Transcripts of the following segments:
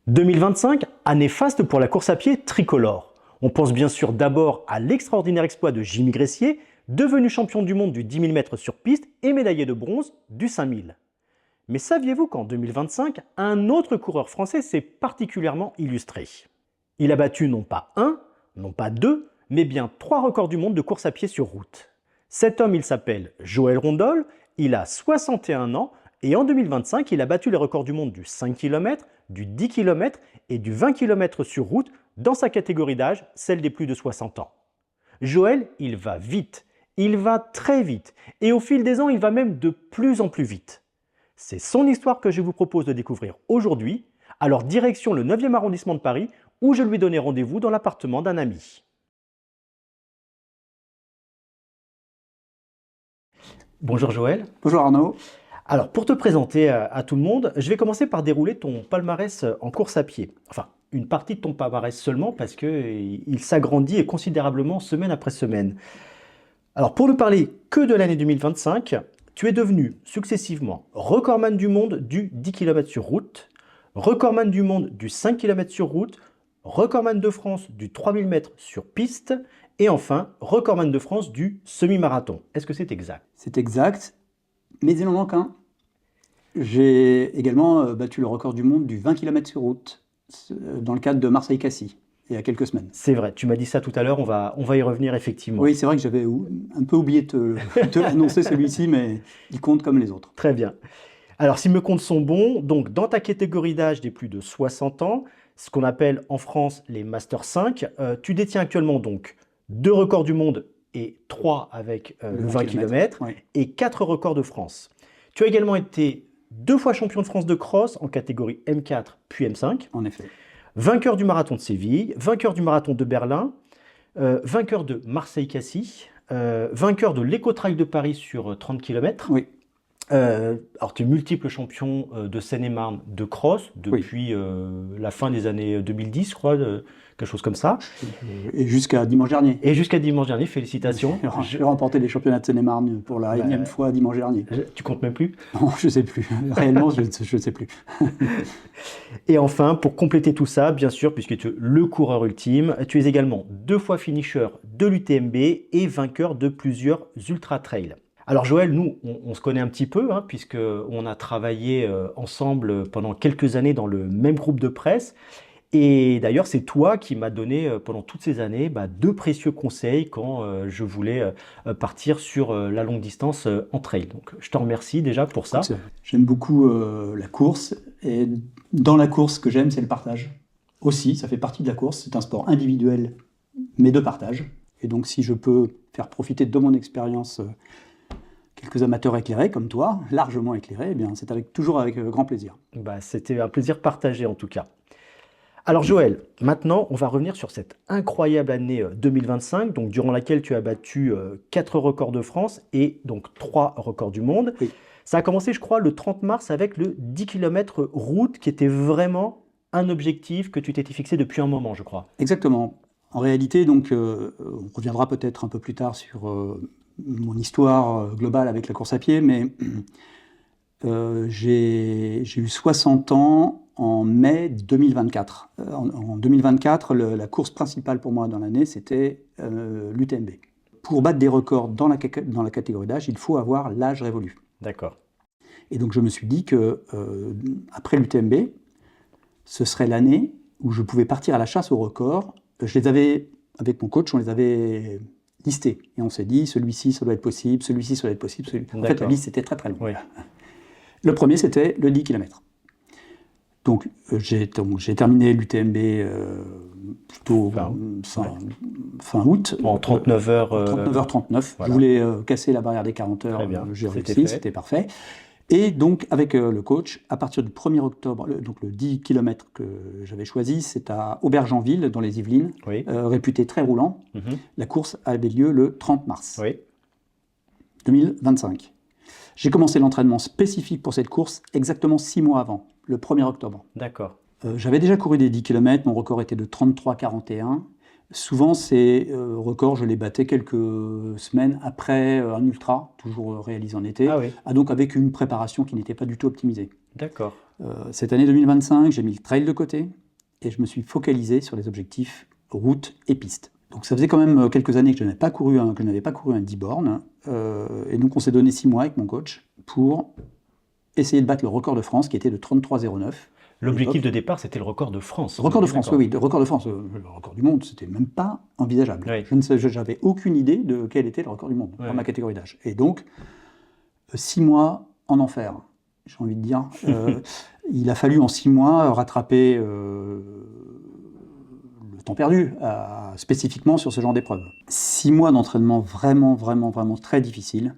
2025, année faste pour la course à pied tricolore. On pense bien sûr d'abord à l'extraordinaire exploit de Jimmy Gressier, devenu champion du monde du 10 000 mètres sur piste et médaillé de bronze du 5000. Mais saviez-vous qu'en 2025, un autre coureur français s'est particulièrement illustré? Il a battu non pas un, non pas deux, mais bien 3 records du monde de course à pied sur route. Cet homme, il s'appelle Joël Rondol, il a 61 ans et en 2025, il a battu les records du monde du 5 km, du 10 km et du 20 km sur route dans sa catégorie d'âge, celle des plus de 60 ans. Joël, il va vite, il va très vite et au fil des ans, il va même de plus en plus vite. C'est son histoire que je vous propose de découvrir aujourd'hui, alors direction le 9e arrondissement de Paris où je lui donnais rendez-vous dans l'appartement d'un ami. Bonjour Joël. Bonjour Arnaud. Alors pour te présenter à tout le monde, je vais commencer par dérouler ton palmarès en course à pied. Enfin, une partie de ton palmarès seulement parce qu'il s'agrandit considérablement semaine après semaine. Alors pour ne parler que de l'année 2025, tu es devenu successivement recordman du monde du 10 km sur route, recordman du monde du 5 km sur route, recordman de France du 3000 mètres sur piste et enfin recordman de France du semi-marathon. Est-ce que c'est exact? C'est exact, mais il en manque un. J'ai également battu le record du monde du 20 km sur route dans le cadre de Marseille-Cassis, il y a quelques semaines. C'est vrai, tu m'as dit ça tout à l'heure, on va y revenir effectivement. Oui, c'est vrai que j'avais un peu oublié de te l'annoncer celui-ci, mais il compte comme les autres. Très bien. Alors, si mes comptes sont bons, donc dans ta catégorie d'âge des plus de 60 ans, ce qu'on appelle en France les Master 5, tu détiens actuellement donc 2 records du monde et 3 avec le 20 km oui. Et 4 records de France. Tu as également été 2 fois champion de France de cross en catégorie M4 puis M5. En effet. Vainqueur du marathon de Séville, vainqueur du marathon de Berlin, vainqueur de Marseille-Cassis, vainqueur de l'Eco-Trail de Paris sur 30 km. Oui. Alors, tu es multiple champion de Seine-et-Marne de cross depuis la fin des années 2010, je crois, quelque chose comme ça. Et jusqu'à dimanche dernier. Et jusqu'à dimanche dernier, félicitations. J'ai remporté les championnats de Seine-et-Marne pour la énième fois dimanche dernier. Tu comptes même plus? Non, je ne sais plus. Réellement, je ne sais plus. Et enfin, pour compléter tout ça, bien sûr, puisque tu es le coureur ultime, tu es également 2 fois finisher de l'UTMB et vainqueur de plusieurs ultra-trails. Alors Joël, nous, on se connaît un petit peu, hein, puisqu'on a travaillé ensemble pendant quelques années dans le même groupe de presse. Et d'ailleurs, c'est toi qui m'as donné pendant toutes ces années 2 précieux conseils quand je voulais partir sur la longue distance en trail. Donc je te remercie déjà pour ça. J'aime beaucoup la course et dans la course, ce que j'aime, c'est le partage. Aussi, ça fait partie de la course, c'est un sport individuel, mais de partage. Et donc si je peux faire profiter de mon expérience quelques amateurs éclairés comme toi, largement éclairés, eh bien c'est toujours avec grand plaisir. C'était un plaisir partagé en tout cas. Alors Joël, maintenant on va revenir sur cette incroyable année 2025, donc durant laquelle tu as battu 4 records de France et donc 3 records du monde. Oui. Ça a commencé, je crois, le 30 mars avec le 10 km route qui était vraiment un objectif que tu t'étais fixé depuis un moment, je crois. Exactement. En réalité, donc, on reviendra peut-être un peu plus tard sur mon histoire globale avec la course à pied, mais j'ai eu 60 ans en mai 2024. En 2024, la course principale pour moi dans l'année, c'était l'UTMB. Pour battre des records dans la catégorie d'âge, il faut avoir l'âge révolu. D'accord. Et donc je me suis dit que après l'UTMB, ce serait l'année où je pouvais partir à la chasse aux records. Je les avais, avec mon coach, on les avait listés. Et on s'est dit, celui-ci, ça doit être possible, celui-ci, ça doit être possible. En fait, la liste était très très longue. Oui. Le premier, c'était le 10 km. Donc j'ai terminé l'UTMB plutôt fin août. En 39 heures. 39h39. Voilà. Je voulais casser la barrière des 40 heures. J'ai réussi, c'était parfait. Et donc, avec le coach, à partir du 1er octobre, donc le 10 km que j'avais choisi, c'est à Aubergenville, dans les Yvelines, Oui. Réputé très roulant. La course avait lieu le 30 mars 2025. J'ai commencé l'entraînement spécifique pour cette course exactement 6 mois avant, le 1er octobre. D'accord. J'avais déjà couru des 10 km, mon record était de 33,41. Souvent, ces records, je les battais quelques semaines après un ultra, toujours réalisé en été, Ah oui. donc avec une préparation qui n'était pas du tout optimisée. D'accord. Cette année 2025, j'ai mis le trail de côté et je me suis focalisé sur les objectifs route et piste. Donc ça faisait quand même quelques années que je n'avais pas couru un 10 bornes. Et donc on s'est donné 6 mois avec mon coach pour essayer de battre le record de France qui était de 33,09. L'objectif de départ, c'était le record de France. Record de France, oui, le record de France. Le record du monde, c'était même pas envisageable. Oui. Je n'avais aucune idée de quel était le record du monde dans ma catégorie d'âge. Et donc, 6 mois en enfer, j'ai envie de dire. Il a fallu en 6 mois rattraper le temps perdu, spécifiquement sur ce genre d'épreuve. 6 mois d'entraînement vraiment très difficile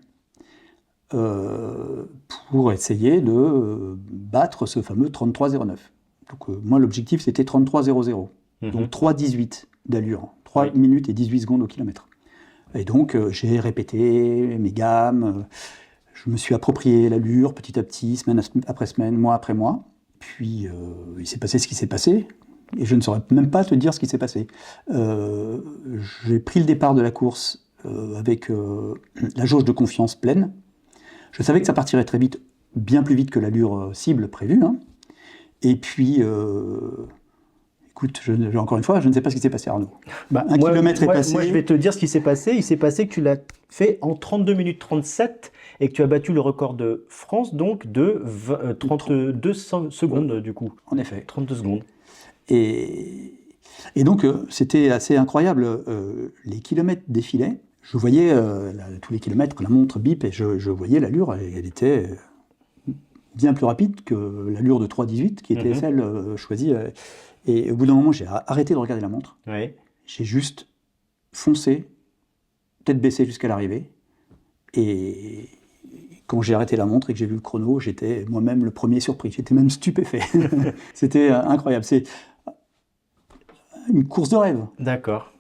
pour essayer de battre ce fameux 33,09. Donc moi, l'objectif, c'était 33,00. Donc 3,18 d'allure, 3 minutes et 18 secondes au kilomètre. Et donc, j'ai répété mes gammes, je me suis approprié l'allure petit à petit, semaine après semaine, mois après mois. Puis, il s'est passé ce qui s'est passé, et je ne saurais même pas te dire ce qui s'est passé. J'ai pris le départ de la course avec la jauge de confiance pleine. Je savais que ça partirait très vite, bien plus vite que l'allure cible prévue. Hein. Et puis, écoute, encore une fois, je ne sais pas ce qui s'est passé, Arnaud. Un kilomètre est passé. Moi, je vais te dire ce qui s'est passé. Il s'est passé que tu l'as fait en 32 minutes 37 et que tu as battu le record de France, donc de 32 secondes, du coup. En effet. 32 secondes. Et donc, c'était assez incroyable. Les kilomètres défilaient. Je voyais tous les kilomètres, la montre bip, et je voyais l'allure, elle était bien plus rapide que l'allure de 3,18 qui était celle choisie. Et au bout d'un moment, j'ai arrêté de regarder la montre. Oui. J'ai juste foncé, tête baissée jusqu'à l'arrivée. Et quand j'ai arrêté la montre et que j'ai vu le chrono, j'étais moi-même le premier surpris. J'étais même stupéfait. C'était incroyable. C'est une course de rêve. D'accord.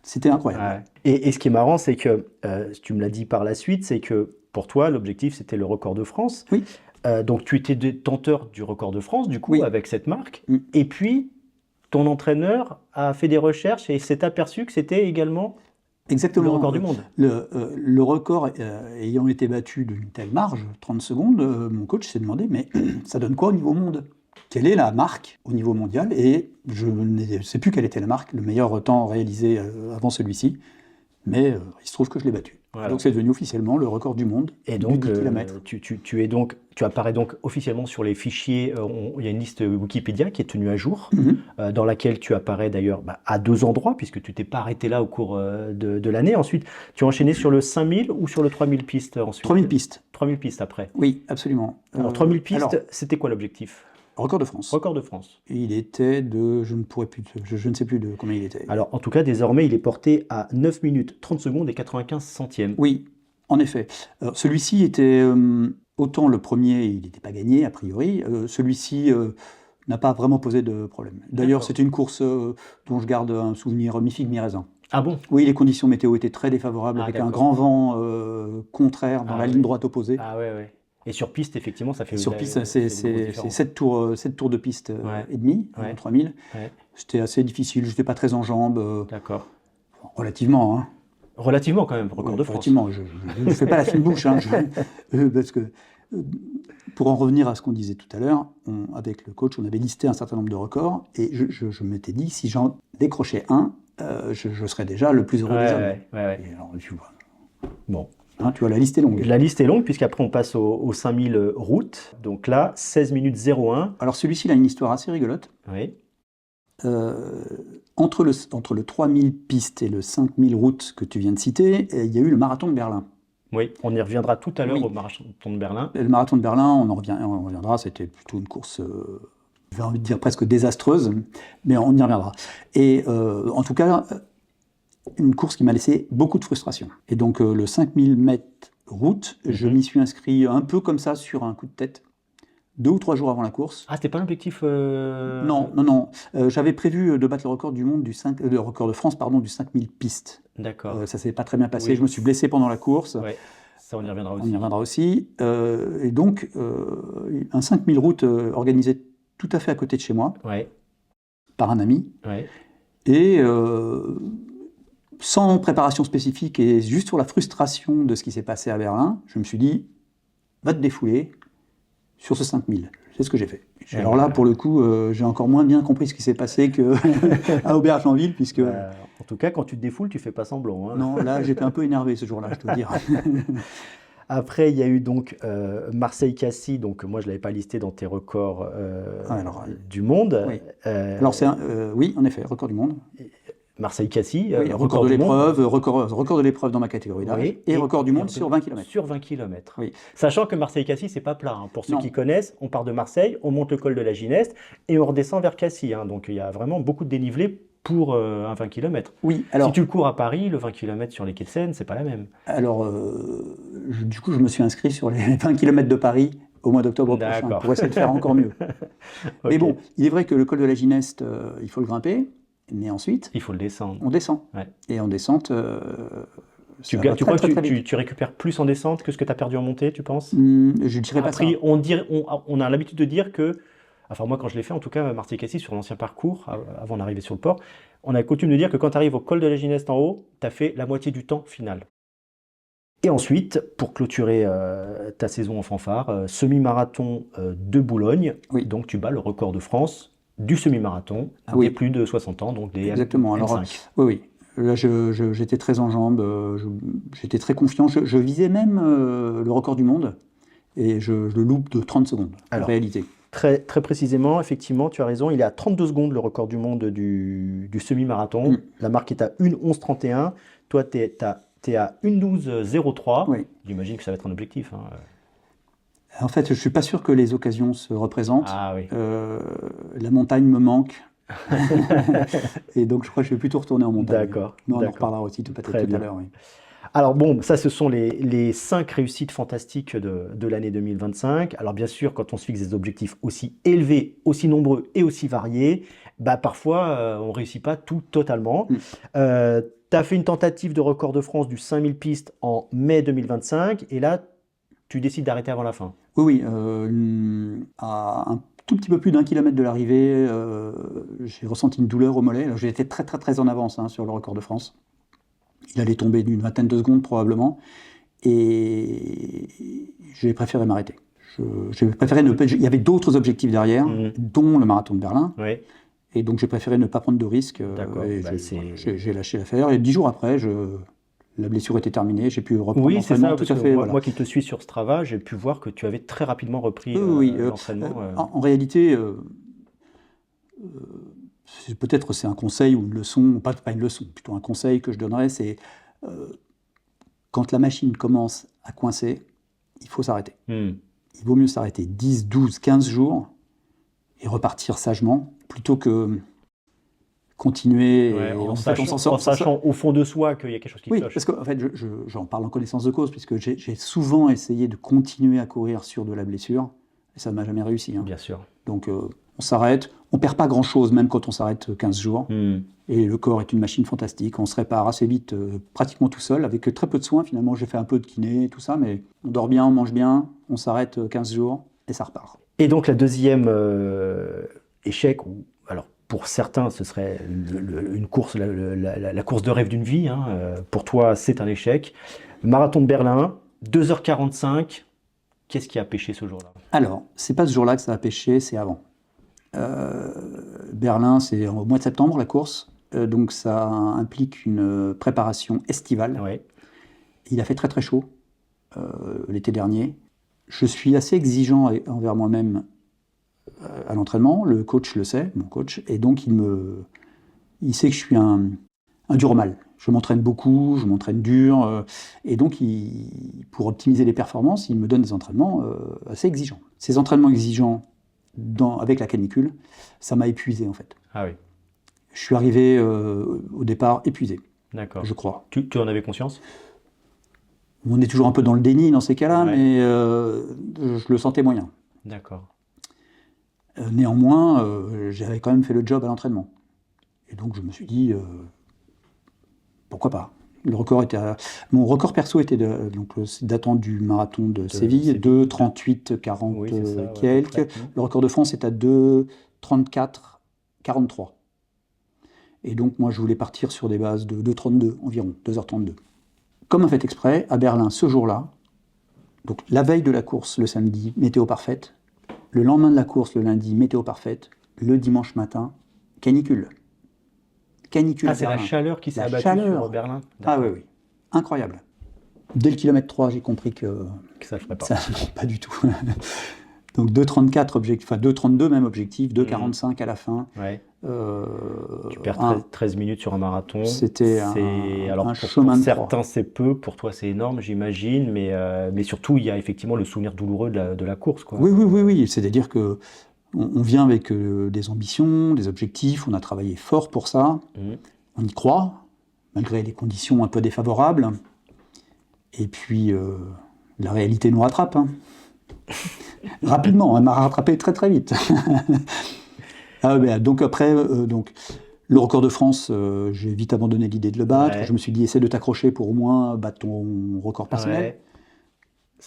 C'était incroyable. Ouais. Et ce qui est marrant, c'est que, tu me l'as dit par la suite, c'est que pour toi, l'objectif, c'était le record de France. Oui. Donc, tu étais détenteur du record de France, du coup, Oui. avec cette marque. Oui. Et puis, ton entraîneur a fait des recherches et s'est aperçu que c'était également exactement le record du monde. Le record ayant été battu d'une telle marge, 30 secondes, mon coach s'est demandé, mais ça donne quoi au niveau monde ? Quelle est la marque au niveau mondial ? Et je ne sais plus quelle était la marque, le meilleur temps réalisé avant celui-ci, mais il se trouve que je l'ai battu. Voilà. Donc c'est devenu officiellement le record du monde. Et donc, du 10 km. tu apparais donc officiellement sur les fichiers. Il y a une liste Wikipédia qui est tenue à jour, dans laquelle tu apparais d'ailleurs à 2 endroits, puisque tu t'es pas arrêté là au cours de l'année. Ensuite, tu as enchaîné sur le 5000 ou sur le 3000 pistes ensuite ? 3000 pistes. 3000 pistes après. Oui, absolument. Alors 3000 pistes, c'était quoi l'objectif ? Record de France. Record de France. Il était de, je ne sais plus de combien il était. Alors en tout cas, désormais, il est porté à 9 minutes 30 secondes et 95 centièmes. Oui, en effet. Alors, celui-ci était, autant le premier, il n'était pas gagné, a priori, celui-ci n'a pas vraiment posé de problème. D'ailleurs, c'était une course dont je garde un souvenir mi-figue, mi-raisin. Ah bon ? Oui, les conditions météo étaient très défavorables, avec un grand vent contraire dans la ligne droite opposée. Ah ouais. Et sur piste, effectivement, ça fait... Sur piste, c'est 7 tours de piste et demi, 3000. Ouais. C'était assez difficile, je n'étais pas très en jambes. D'accord. Relativement, hein. Relativement quand même, record de France. Relativement, je ne fais pas la fine bouche, hein, parce que pour en revenir à ce qu'on disait tout à l'heure, avec le coach, on avait listé un certain nombre de records, et je m'étais dit, si j'en décrochais un, je serais déjà le plus heureux des hommes. Ouais. Et alors, tu vois. Bon. Hein, tu vois, la liste est longue. La liste est longue, puisqu'après on passe aux 5000 routes. Donc là, 16 minutes 01. Alors celui-ci, il a une histoire assez rigolote. Oui. Entre le 3000 pistes et le 5000 routes que tu viens de citer, il y a eu le marathon de Berlin. Oui, on y reviendra tout à l'heure au marathon de Berlin. Le marathon de Berlin, on reviendra, c'était plutôt une course, j'ai envie de dire presque désastreuse, mais on y reviendra. Et en tout cas, une course qui m'a laissé beaucoup de frustration. Et donc le 5000 mètres route, je m'y suis inscrit un peu comme ça sur un coup de tête, 2 ou 3 jours avant la course. Ah, c'était pas l'objectif Non. J'avais prévu de battre le record du monde le record de France, pardon, du 5000 pistes. D'accord. Ça s'est pas très bien passé. Oui. Je me suis blessé pendant la course. Ouais. Ça, on y reviendra aussi. On y reviendra aussi. Et donc, un 5000 routes organisé tout à fait à côté de chez moi, par un ami. Ouais. Et sans préparation spécifique et juste sur la frustration de ce qui s'est passé à Berlin, je me suis dit, va te défouler sur ce 5000. c'est ce que j'ai fait. Alors là, pour le coup, j'ai encore moins bien compris ce qui s'est passé qu'à Aubergenville, puisque... En tout cas, quand tu te défoules, tu fais pas semblant. Hein. Non, là, j'étais un peu énervé ce jour-là, je dois dire. Après, il y a eu donc Marseille-Cassis, donc moi je ne l'avais pas listé dans tes records du monde. Oui, alors oui, en effet, record du monde. Marseille-Cassis, oui, record de l'épreuve, record de l'épreuve dans ma catégorie d'âge, oui, et record du monde sur 20 km. Sur 20 km. Oui. Sachant que Marseille-Cassis, c'est pas plat. Hein. Pour ceux qui connaissent, on part de Marseille, on monte le col de la Gineste et on redescend vers Cassis. Hein. Donc il y a vraiment beaucoup de dénivelé pour un 20 km. Oui, alors, si tu le cours à Paris, le 20 km sur les quais de Seine, c'est pas la même. Alors, du coup, je me suis inscrit sur les 20 km de Paris au mois d'octobre prochain pour essayer de faire encore mieux. Okay. Mais bon, il est vrai que le col de la Gineste, il faut le grimper, mais ensuite... il faut le descendre. On descend. Ouais. Et en descente... tu crois que tu récupères plus en descente que ce que tu as perdu en montée, tu penses? Je ne dirais pas ça. On a l'habitude de dire que... Enfin, moi, quand je l'ai fait, en tout cas, Marseille-Cassis, sur l'ancien parcours, avant d'arriver sur le port, on a coutume de dire que quand tu arrives au col de la Gineste en haut, tu as fait la moitié du temps final. Et ensuite, pour clôturer ta saison en fanfare, semi-marathon de Boulogne. Oui. Donc, tu bats le record de France du semi-marathon des plus de 60 ans, donc des Exactement. M5. Alors, oui. Là, j'étais très en jambes, j'étais très confiant. Je visais même le record du monde et je le loupe de 30 secondes, en réalité. Très précisément, effectivement, tu as raison, il est à 32 secondes le record du monde du semi-marathon. La marque est à 1:11:31. Toi, tu es à 1:12:03. Oui. J'imagine que ça va être un objectif. Hein. En fait, je ne suis pas sûr que les occasions se représentent. Ah, oui. La montagne me manque. Et donc, je crois que je vais plutôt retourner en montagne. D'accord. Mais on en reparlera aussi tout à l'heure. Oui. Alors bon, ça ce sont les 5 réussites fantastiques de l'année 2025. Alors bien sûr, quand on se fixe des objectifs aussi élevés, aussi nombreux et aussi variés, parfois on ne réussit pas tout totalement. Tu as fait une tentative de record de France du 5000 pistes en mai 2025 et là, tu décides d'arrêter avant la fin. Oui, à un tout petit peu plus d'1 kilomètre de l'arrivée, j'ai ressenti une douleur au mollet. J'étais très en avance sur le record de France. Il allait tomber d'une vingtaine de secondes probablement, et j'ai préféré m'arrêter. Il y avait d'autres objectifs derrière, dont le marathon de Berlin, et donc j'ai préféré ne pas prendre de risques. J'ai lâché l'affaire, et 10 jours après, la blessure était terminée, j'ai pu reprendre l'entraînement tout à fait. Moi qui te suis sur Strava, j'ai pu voir que tu avais très rapidement repris l'entraînement. En réalité... peut-être c'est un conseil ou une leçon, pas une leçon, plutôt un conseil que je donnerais, c'est quand la machine commence à coincer, il faut s'arrêter. Il vaut mieux s'arrêter 10, 12, 15 jours et repartir sagement, plutôt que continuer en sachant au fond de soi qu'il y a quelque chose qui cloche. Oui, parce qu'en fait, j'en parle en connaissance de cause, puisque j'ai souvent essayé de continuer à courir sur de la blessure, et ça ne m'a jamais réussi. Bien sûr. Donc on s'arrête, on ne perd pas grand-chose, même quand on s'arrête 15 jours. Et le corps est une machine fantastique, on se répare assez vite, pratiquement tout seul, avec très peu de soins. Finalement, j'ai fait un peu de kiné, tout ça, mais on dort bien, on mange bien, on s'arrête 15 jours, et ça repart. Et donc la deuxième échec, alors pour certains, ce serait une course, la course de rêve d'une vie. Hein. Pour toi, c'est un échec. Marathon de Berlin, 2h45. Qu'est-ce qui a pêché ce jour-là? Alors, c'est pas ce jour-là que ça a pêché, c'est avant. Berlin, c'est au mois de septembre la course, donc ça implique une préparation estivale. Ouais. Il a fait très chaud l'été dernier. Je suis assez exigeant envers moi-même à l'entraînement, le coach le sait, mon coach, et donc il sait que je suis un dur au mal. Je m'entraîne beaucoup, je m'entraîne dur, et donc pour optimiser les performances, il me donne des entraînements assez exigeants. Ces entraînements exigeants avec la canicule, ça m'a épuisé en fait. Ah oui. Je suis arrivé au départ épuisé. D'accord. Je crois. Tu en avais conscience? On est toujours un peu dans le déni dans ces cas-là, mais je le sentais moyen. D'accord. Néanmoins, j'avais quand même fait le job à l'entraînement. Et donc je me suis dit, pourquoi pas? Mon record perso était datant du marathon de Séville, 2:38:40 quelques. Le record de France est à 2:34:43. Et donc moi je voulais partir sur des bases de 2:32 environ, 2h32. Comme un fait exprès, à Berlin ce jour-là, donc la veille de la course le samedi, météo parfaite, Le lendemain de la course, le lundi, météo parfaite. Le dimanche matin, canicule. Canicule à c'est la Berlin. chaleur qui s'est La abattue chaleur. sur Berlin. Ah D'accord. oui. Incroyable. Dès le kilomètre 3, j'ai compris que Que ça le ferait pas. ça non, pas du tout. Donc 2,34 objectifs, enfin 2,32 même objectif, 2,45 à la fin. Ouais. Euh, Tu perds un- 13 minutes sur un marathon. C'était Alors, un pour chemin de croix. certains, c'est peu, pour toi, c'est énorme, j'imagine, mais surtout, il y a effectivement le souvenir douloureux de la course, quoi. Oui. C'est-à-dire que on vient avec des ambitions, des objectifs, on a travaillé fort pour ça, Mhm. on y croit, malgré les conditions un peu défavorables. Et puis, la réalité nous rattrape. Hein. Rapidement, elle m'a rattrapé très très vite. Donc après, le record de France, j'ai vite abandonné l'idée de le battre. Ouais. Je me suis dit, essaie de t'accrocher pour au moins battre ton record personnel. Ouais.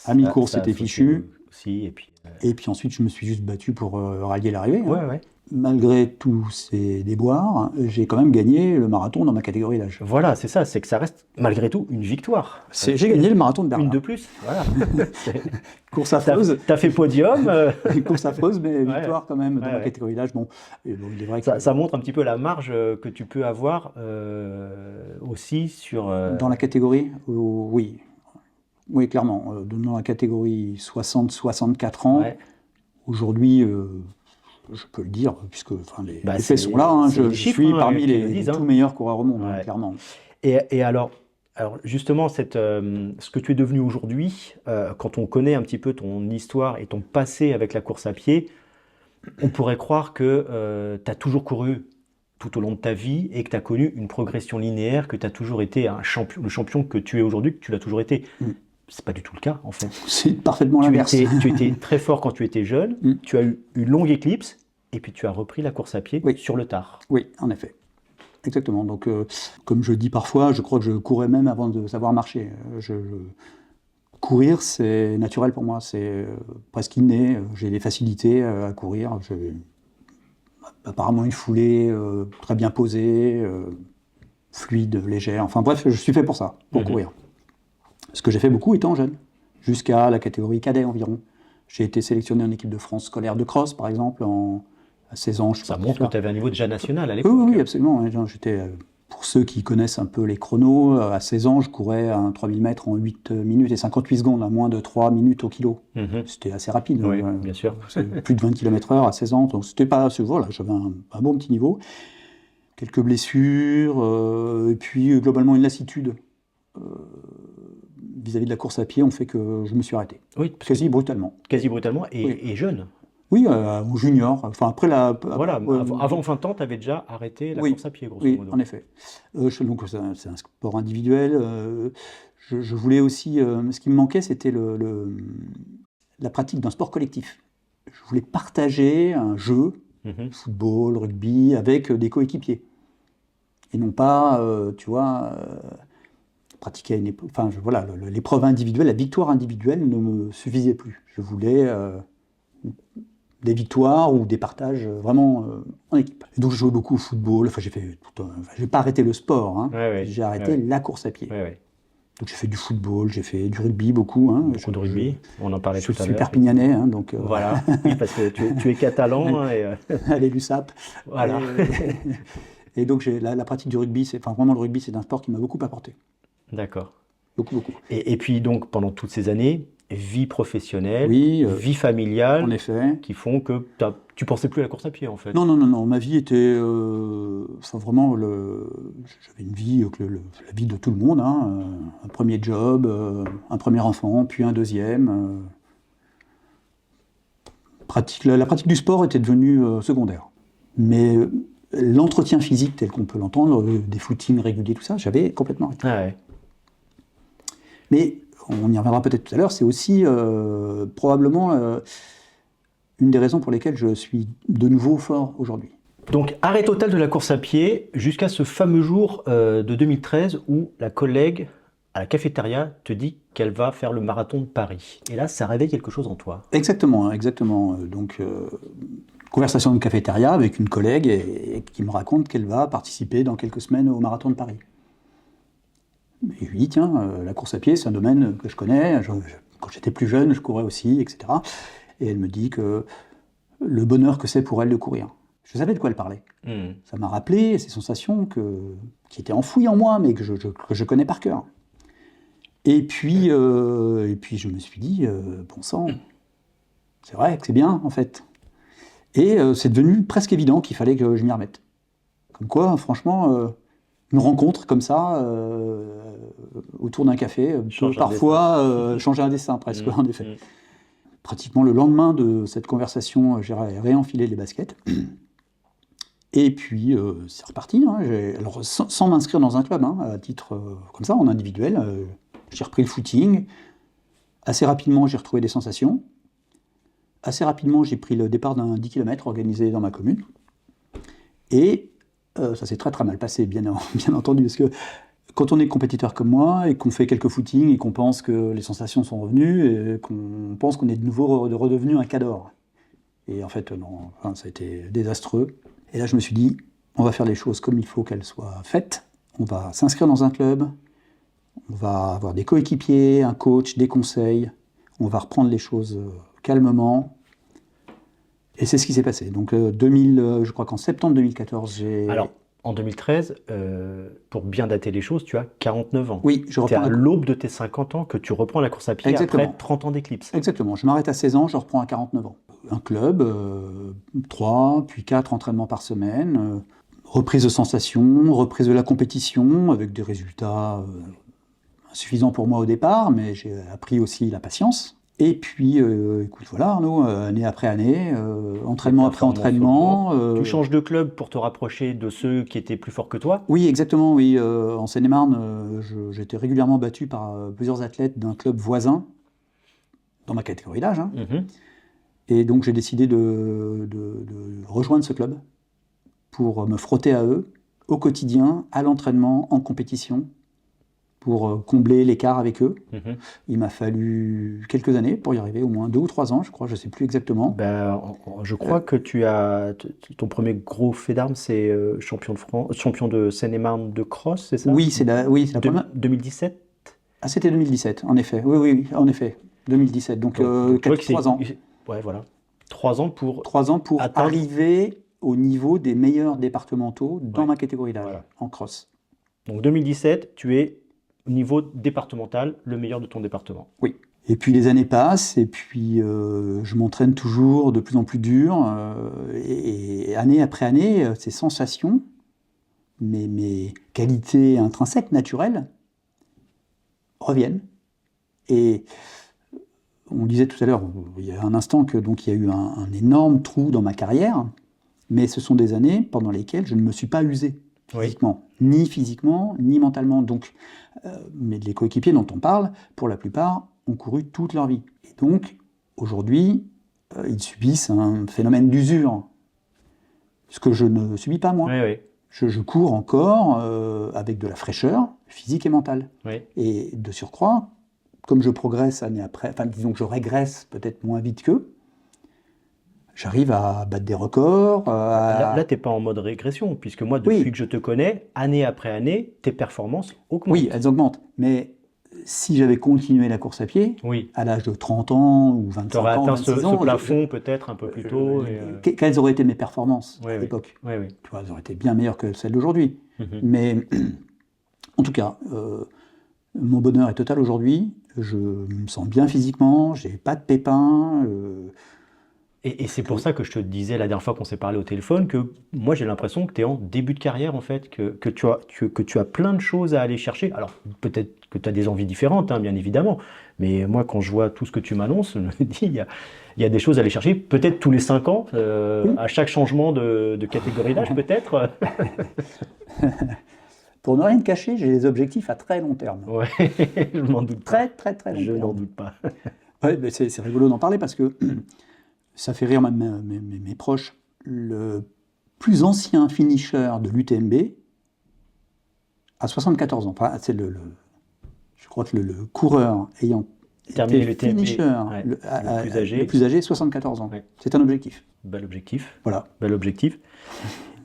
À mi-course, Ça a c'était sauté fichu. aussi, et puis... Et puis ensuite, je me suis juste battu pour rallier l'arrivée. Hein. Ouais. Malgré tous ces déboires, j'ai quand même gagné le marathon dans ma catégorie d'âge. Voilà, c'est ça, c'est que ça reste malgré tout une victoire. J'ai gagné le marathon de Berlin. Une de plus, voilà. Course affreuse. T'as fait podium. Course affreuse, mais Ouais. victoire quand même dans ma Ouais. catégorie d'âge. Bon, il est vrai que Ça montre un petit peu la marge que tu peux avoir aussi sur... dans la catégorie, oui. Oui, clairement. Dans la catégorie 60-64 ans, Ouais. Aujourd'hui, je peux le dire, puisque les Bah, faits sont là. Hein, c'est les je chiffres, suis hein, parmi qui le les disent, hein. tout meilleurs coureurs au monde, hein, Ouais. clairement. Et alors justement, ce que tu es devenu aujourd'hui, quand on connaît un petit peu ton histoire et ton passé avec la course à pied, on pourrait croire que tu as toujours couru tout au long de ta vie et que tu as connu une progression linéaire, que tu as toujours été le champion que tu es aujourd'hui, que tu l'as toujours été. Mm. C'est pas du tout le cas, en fait. C'est parfaitement l'inverse. Tu étais très fort quand tu étais jeune, Mm. tu as eu une longue éclipse, et puis tu as repris la course à pied Oui. sur le tard. Oui, en effet. Exactement. Donc, comme je dis parfois, je crois que je courais même avant de savoir marcher. Courir, c'est naturel pour moi. C'est presque inné. J'ai des facilités à courir. J'ai apparemment une foulée très bien posée, fluide, légère. Enfin bref, je suis fait pour ça, pour courir. Ce que j'ai fait beaucoup étant jeune, jusqu'à la catégorie cadet environ. J'ai été sélectionné en équipe de France scolaire de cross, par exemple, à 16 ans. Ça montre que tu avais un niveau déjà national à Oui, l'époque. oui, absolument. J'étais, pour ceux qui connaissent un peu les chronos, à 16 ans, je courais un 3000 mètres en 8 minutes et 58 secondes, à moins de 3 minutes au kilo. Mhm. C'était assez rapide. Oui, bien sûr. Plus de 20 km/h à 16 ans, donc c'était pas... Voilà, j'avais un bon petit niveau. Quelques blessures, et puis globalement une lassitude vis-à-vis de la course à pied ont fait que je me suis arrêté. Oui, Quasi brutalement. quasi brutalement Oui. et jeune. Oui, au junior, enfin après la... Voilà, avant 20 ans, tu avais déjà arrêté la oui, course à pied, grosso oui, modo. en effet. Donc c'est un sport individuel. Je voulais aussi... ce qui me manquait, c'était la pratique d'un sport collectif. Je voulais partager un jeu, Mhm. football, rugby, avec des coéquipiers. Et non pas, tu vois, pratiquer une épreuve... Enfin, voilà, l'épreuve individuelle, la victoire individuelle ne me suffisait plus. Je voulais... des victoires ou des partages vraiment en équipe. Et donc je jouais beaucoup au football, enfin j'ai pas arrêté le sport, hein. Ouais, J'ai arrêté la course à pied. Ouais. Donc j'ai fait du football, j'ai fait du rugby beaucoup. Hein. Beaucoup de rugby, on en parlait Je tout à suis l'heure. perpignanais, hein, donc Voilà, oui, parce que tu es catalan. Hein, et, allez l'USAP. voilà. Et donc la pratique du rugby, vraiment le rugby, c'est un sport qui m'a beaucoup apporté. D'accord. Beaucoup. Et puis donc pendant toutes ces années, vie professionnelle, Oui, vie familiale, en effet. qui font que tu pensais plus à la course à pied en fait. Non, ma vie était... vraiment, j'avais une vie, la vie de tout le monde, hein, un premier job, un premier enfant, puis un deuxième. La pratique du sport était devenue secondaire. Mais l'entretien physique tel qu'on peut l'entendre, des footings réguliers, tout ça, j'avais complètement arrêté. Ah ouais. Mais on y reviendra peut-être tout à l'heure, c'est aussi probablement une des raisons pour lesquelles je suis de nouveau fort aujourd'hui. Donc arrêt total de la course à pied jusqu'à ce fameux jour de 2013 où la collègue à la cafétéria te dit qu'elle va faire le marathon de Paris. Et là, ça réveille quelque chose en toi. Exactement. Donc, conversation de cafétéria avec une collègue et qui me raconte qu'elle va participer dans quelques semaines au marathon de Paris. Et je lui dis, tiens, la course à pied, c'est un domaine que je connais. Quand j'étais plus jeune, je courais aussi, etc. Et elle me dit que le bonheur que c'est pour elle de courir. Je savais de quoi elle parlait. Mhm. Ça m'a rappelé ces sensations qui étaient enfouies en moi, mais que je connais par cœur. Et puis je me suis dit, bon sang, c'est vrai que c'est bien, en fait. Et c'est devenu presque évident qu'il fallait que je m'y remette. Comme quoi, franchement, une rencontre comme ça, autour d'un café, peut parfois changer un destin, presque, en effet. Pratiquement le lendemain de cette conversation, j'ai réenfilé les baskets. Et puis, c'est reparti. Hein. Alors, sans m'inscrire dans un club, hein, à titre comme ça, en individuel, j'ai repris le footing. Assez rapidement, j'ai retrouvé des sensations. Assez rapidement, j'ai pris le départ d'un 10 km organisé dans ma commune. Et ça s'est très très mal passé, bien entendu, parce que quand on est compétiteur comme moi et qu'on fait quelques footings et qu'on pense que les sensations sont revenues et qu'on pense qu'on est de nouveau redevenu un cador. Et en fait, non, enfin, ça a été désastreux. Et là, je me suis dit, on va faire les choses comme il faut qu'elles soient faites. On va s'inscrire dans un club, on va avoir des coéquipiers, un coach, des conseils. On va reprendre les choses calmement. Et c'est ce qui s'est passé. Donc, je crois qu'en septembre 2014, j'ai... Alors, en 2013, pour bien dater les choses, tu as 49 ans. Oui, je C'est reprends à l'aube de tes 50 ans que tu reprends la course à pied. Exactement. Après 30 ans d'éclipse. Exactement. Je m'arrête à 16 ans, je reprends à 49 ans. Un club, 3, puis 4 entraînements par semaine, reprise de sensations, reprise de la compétition, avec des résultats insuffisants pour moi au départ, mais j'ai appris aussi la patience. Et puis, écoute, voilà Arnaud, année après année, entraînement après entraînement. Tu changes de club pour te rapprocher de ceux qui étaient plus forts que toi? Oui, exactement, oui. En Seine-et-Marne, j'étais régulièrement battu par plusieurs athlètes d'un club voisin, dans ma catégorie d'âge. Hein. Mhm. Et donc j'ai décidé de rejoindre ce club pour me frotter à eux, au quotidien, à l'entraînement, en compétition, pour combler l'écart avec eux. Mhm. Il m'a fallu quelques années pour y arriver, au moins 2 ou 3 ans, je crois, je ne sais plus exactement. Ben, je crois que ton premier gros fait d'armes, c'est champion de France, champion de Seine-et-Marne de cross, c'est ça? Oui, c'est la première. 2017? Ah, c'était 2017, en effet. Oui, en effet. 2017, donc, Donc, tu vois que 3 ans. Ouais, voilà. 3 ans pour 3 ans pour atteindre... arriver au niveau des meilleurs départementaux dans Ouais. ma catégorie d'âge, Voilà. en cross. Donc 2017, tu es au niveau départemental, le meilleur de ton département. Oui. Et puis les années passent, et puis je m'entraîne toujours de plus en plus dur, et année après année, ces sensations, mes qualités intrinsèques, naturelles, reviennent. Et on disait tout à l'heure, il y a un instant, que donc il y a eu un énorme trou dans ma carrière, mais ce sont des années pendant lesquelles je ne me suis pas usé physiquement, ni mentalement. Donc, mais les coéquipiers dont on parle, pour la plupart, ont couru toute leur vie. Et donc, aujourd'hui, ils subissent un phénomène d'usure, ce que je ne subis pas moi. Oui, oui. Je cours encore avec de la fraîcheur physique et mentale. Oui. Et de surcroît, comme je progresse année après, enfin disons que je régresse peut-être moins vite qu'eux, j'arrive à battre des records. Là, tu n'es pas en mode régression, puisque moi, depuis que je te connais, année après année, tes performances augmentent. Oui, elles augmentent. Mais si j'avais continué la course à pied, à l'âge de 30 ans ou 25 ans, atteint 26 ans, ce plafond peut-être un peu plus tôt. Quelles auraient été mes performances à l'époque? Oui. Tu vois, elles auraient été bien meilleures que celles d'aujourd'hui. Mais en tout cas, mon bonheur est total aujourd'hui. Je me sens bien physiquement, j'ai pas de pépins. Et c'est pour ça que je te disais la dernière fois qu'on s'est parlé au téléphone que moi j'ai l'impression que tu es en début de carrière en fait, que tu as plein de choses à aller chercher. Alors peut-être que tu as des envies différentes, hein, bien évidemment, mais moi quand je vois tout ce que tu m'annonces, je me dis il y a des choses à aller chercher, peut-être tous les 5 ans, à chaque changement de catégorie d'âge peut-être. Pour ne rien te cacher, j'ai des objectifs à très long terme. Ouais, je m'en doute pas. Très long terme. Je n'en doute pas. Ouais, mais c'est rigolo d'en parler parce que ça fait rire même mes proches. Le plus ancien finisher de l'UTMB a 74 ans. Enfin, c'est je crois que le coureur ayant terminé été finisher le plus âgé, 74 ans. Ouais. C'est un objectif. Bel objectif. Voilà. Bel objectif.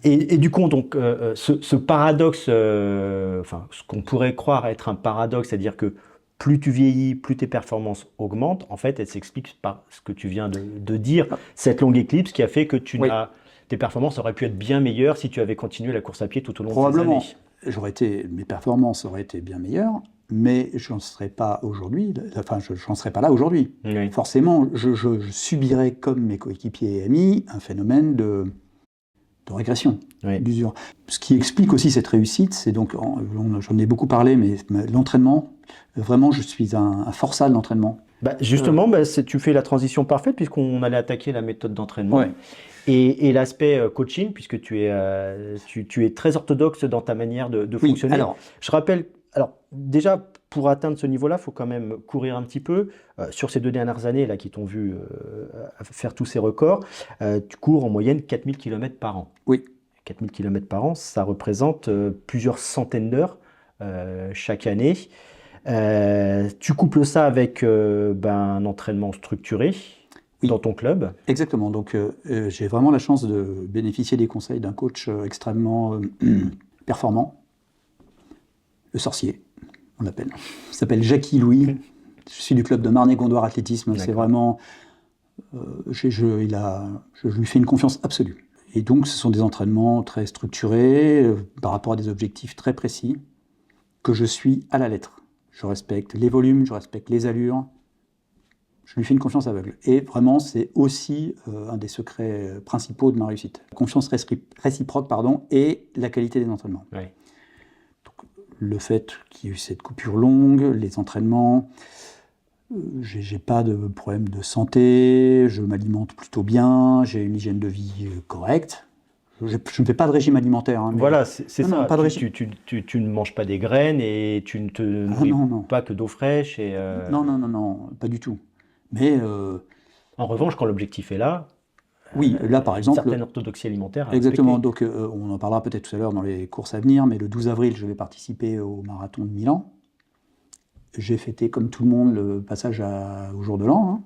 Et du coup, donc, ce paradoxe, enfin, ce qu'on pourrait croire être un paradoxe, c'est-à-dire que plus tu vieillis, plus tes performances augmentent. En fait, elle s'explique par ce que tu viens de dire, cette longue éclipse qui a fait que tes performances auraient pu être bien meilleures si tu avais continué la course à pied tout au long de ces Probablement, années. mes performances auraient été bien meilleures, mais je n'en serais pas aujourd'hui, j'en serais pas là aujourd'hui. Oui. Forcément, je subirais, comme mes coéquipiers et amis, un phénomène de régression, d'usure. Ce qui explique aussi cette réussite, c'est donc, j'en ai beaucoup parlé, mais l'entraînement, vraiment, je suis un forçat de l'entraînement. Justement, tu fais la transition parfaite puisqu'on allait attaquer la méthode d'entraînement. Ouais. Et l'aspect coaching, puisque tu es très orthodoxe dans ta manière de fonctionner. Alors, je rappelle, déjà, pour atteindre ce niveau-là, il faut quand même courir un petit peu. Sur ces 2 dernières années là, qui t'ont vu faire tous ces records, tu cours en moyenne 4000 km par an. Oui. 4000 km par an, ça représente plusieurs centaines d'heures chaque année. Tu couples ça avec un entraînement structuré dans ton club. Exactement. Donc, j'ai vraiment la chance de bénéficier des conseils d'un coach extrêmement performant. Le sorcier, on l'appelle. Il s'appelle Jackie Louis. Je suis du club de Marnay-Gondoire Athlétisme. C'est vraiment... je lui fais une confiance absolue. Et donc, ce sont des entraînements très structurés, par rapport à des objectifs très précis, que je suis à la lettre. Je respecte les volumes, je respecte les allures. Je lui fais une confiance aveugle. Et vraiment, c'est aussi un des secrets principaux de ma réussite. La confiance réciproque, et la qualité des entraînements. Oui. Donc, le fait qu'il y ait eu cette coupure longue, les entraînements, j'ai pas de problème de santé, je m'alimente plutôt bien, j'ai une hygiène de vie correcte. Je ne fais pas de régime alimentaire. Hein, voilà, c'est ça. Pas de régime. Tu ne manges pas des graines et tu ne te nourris pas que d'eau fraîche. Non, pas du tout. Mais en revanche, quand l'objectif est là, là par exemple, une certaine orthodoxie alimentaire. Exactement. Donc on en parlera peut-être tout à l'heure dans les courses à venir, mais le 12 avril, je vais participer au marathon de Milan. J'ai fêté comme tout le monde le passage au jour de l'an, hein.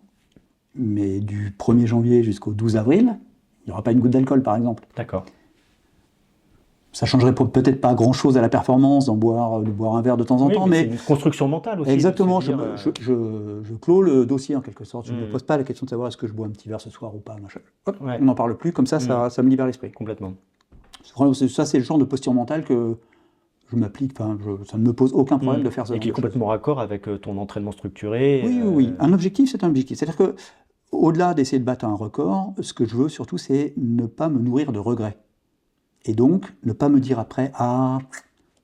Mais du 1er janvier jusqu'au 12 avril, il n'y aura pas une goutte d'alcool par exemple. D'accord. Ça changerait peut-être pas grand-chose à la performance de boire un verre de temps en temps, mais c'est une construction mentale aussi. Exactement, je clôt le dossier en quelque sorte. Je ne me pose pas la question de savoir est-ce que je bois un petit verre ce soir ou pas. On n'en parle plus, comme ça, ça me libère l'esprit. Complètement. Ça, c'est le genre de posture mentale que je m'applique, ça ne me pose aucun problème de faire ça. Et qui est complètement raccord avec ton entraînement structuré. Oui. Un objectif, c'est un objectif. C'est-à-dire que, au-delà d'essayer de battre un record, ce que je veux surtout, c'est ne pas me nourrir de regrets. Et donc, ne pas me dire après,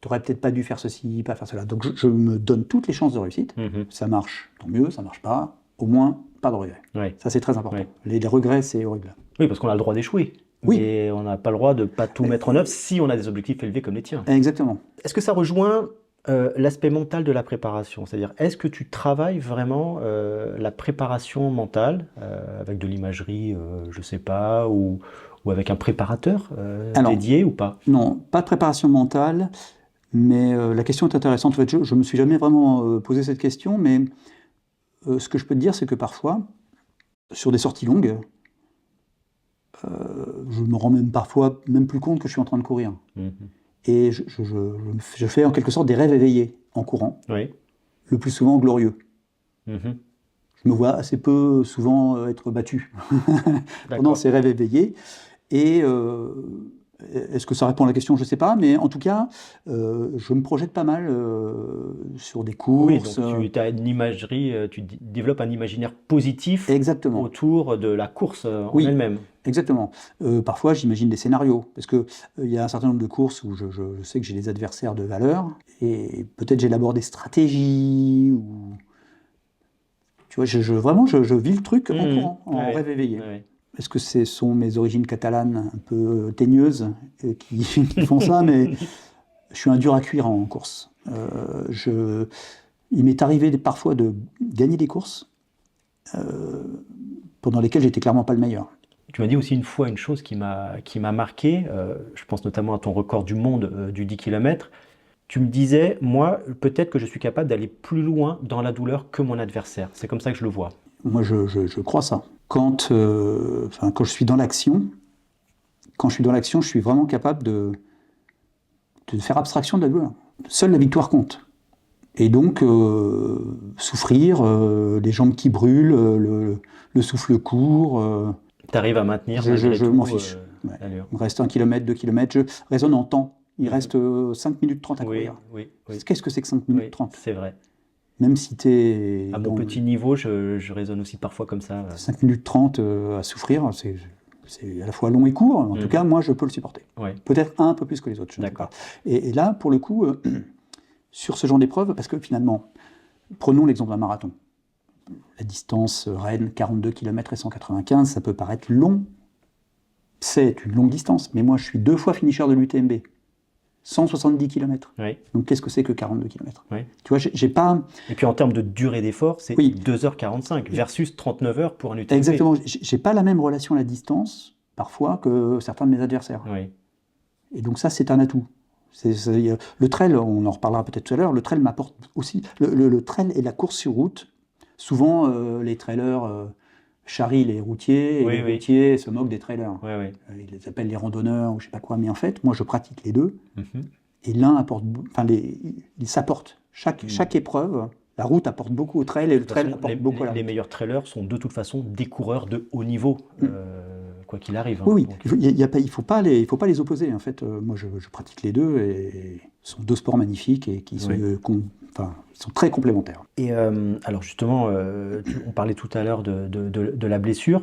t'aurais peut-être pas dû faire ceci, pas faire cela. Donc, je me donne toutes les chances de réussite. Ça marche, tant mieux, ça marche pas. Au moins, pas de regrets. Ouais. Ça, c'est très important. Ouais. Les regrets, c'est horrible. Oui, parce qu'on a le droit d'échouer. Oui. Et on n'a pas le droit de ne pas tout mettre en œuvre si on a des objectifs élevés comme les tiens. Exactement. Est-ce que ça rejoint l'aspect mental de la préparation? C'est-à-dire, est-ce que tu travailles vraiment la préparation mentale avec de l'imagerie, je ne sais pas, ou avec un préparateur dédié ou pas? Non, pas de préparation mentale, mais la question est intéressante. En fait, je ne me suis jamais vraiment posé cette question, mais ce que je peux te dire, c'est que parfois, sur des sorties longues, je me rends parfois même plus compte que je suis en train de courir. Et je fais en quelque sorte des rêves éveillés en courant, le plus souvent glorieux. Je me vois assez peu souvent être battu pendant ces rêves éveillés. Et est-ce que ça répond à la question? Je ne sais pas, mais en tout cas, je me projette pas mal sur des courses. Oui, donc tu as une imagerie, tu développes un imaginaire positif Exactement. autour de la course en elle-même. Exactement. Parfois, j'imagine des scénarios, parce qu'il y a un certain nombre de courses où je sais que j'ai des adversaires de valeur, et peut-être j'élabore des stratégies, ou... Tu vois, je vis le truc en courant, en rêve éveillé. Est-ce que ce sont mes origines catalanes un peu teigneuses qui font ça? Mais je suis un dur à cuire en course. Il m'est arrivé parfois de gagner des courses pendant lesquelles j'étais clairement pas le meilleur. Tu m'as dit aussi une fois une chose qui m'a marqué, je pense notamment à ton record du monde du 10 km. Tu me disais, moi, peut-être que je suis capable d'aller plus loin dans la douleur que mon adversaire. C'est comme ça que je le vois. Moi, je crois ça. Quand je suis dans l'action, je suis vraiment capable de faire abstraction de la douleur. Seule la victoire compte. Et donc, souffrir, les jambes qui brûlent, le souffle court. Tu arrives à maintenir Je m'en fiche. Ouais. l'allure. Il me reste 1 km, 2 km. Je raisonne en temps. Il reste 5 minutes 30 à courir. Oui. Qu'est-ce que c'est que 5 minutes 30 C'est vrai. Même si tu es. À mon petit niveau, je raisonne aussi parfois comme ça. 5 minutes 30 à souffrir, c'est à la fois long et court. En tout cas, moi, je peux le supporter. Ouais. Peut-être un peu plus que les autres. D'accord. Et là, pour le coup, sur ce genre d'épreuve, parce que finalement, prenons l'exemple d'un marathon. La distance Rennes, 42 km et 195, ça peut paraître long. C'est une longue distance. Mais moi, je suis 2 fois finisher de l'UTMB. 170 km. Oui. Donc, qu'est-ce que c'est que 42 km? Oui. Tu vois, j'ai pas... Et puis en termes de durée d'effort, c'est 2h45 versus 39 heures pour un UTMB. Exactement. J'ai pas la même relation à la distance, parfois, que certains de mes adversaires. Oui. Et donc ça, c'est un atout. Le trail, on en reparlera peut-être tout à l'heure, le trail m'apporte aussi... Le trail et la course sur route, souvent, les trailers charrient les routiers, et les routiers se moquent des trailers. Ils les appellent les randonneurs, ou je sais pas quoi. Mais en fait, moi, je pratique les deux. Et l'un apporte... Enfin, ils s'apportent. Chaque épreuve, la route apporte beaucoup au trail, et le trail apporte beaucoup à la route. Les meilleurs trailers sont de toute façon des coureurs de haut niveau, quoi qu'il arrive. Oui, il faut pas les opposer. En fait, moi, je pratique les deux, et ce sont deux sports magnifiques et qui sont, ils sont très complémentaires. Et alors justement, on parlait tout à l'heure de la blessure.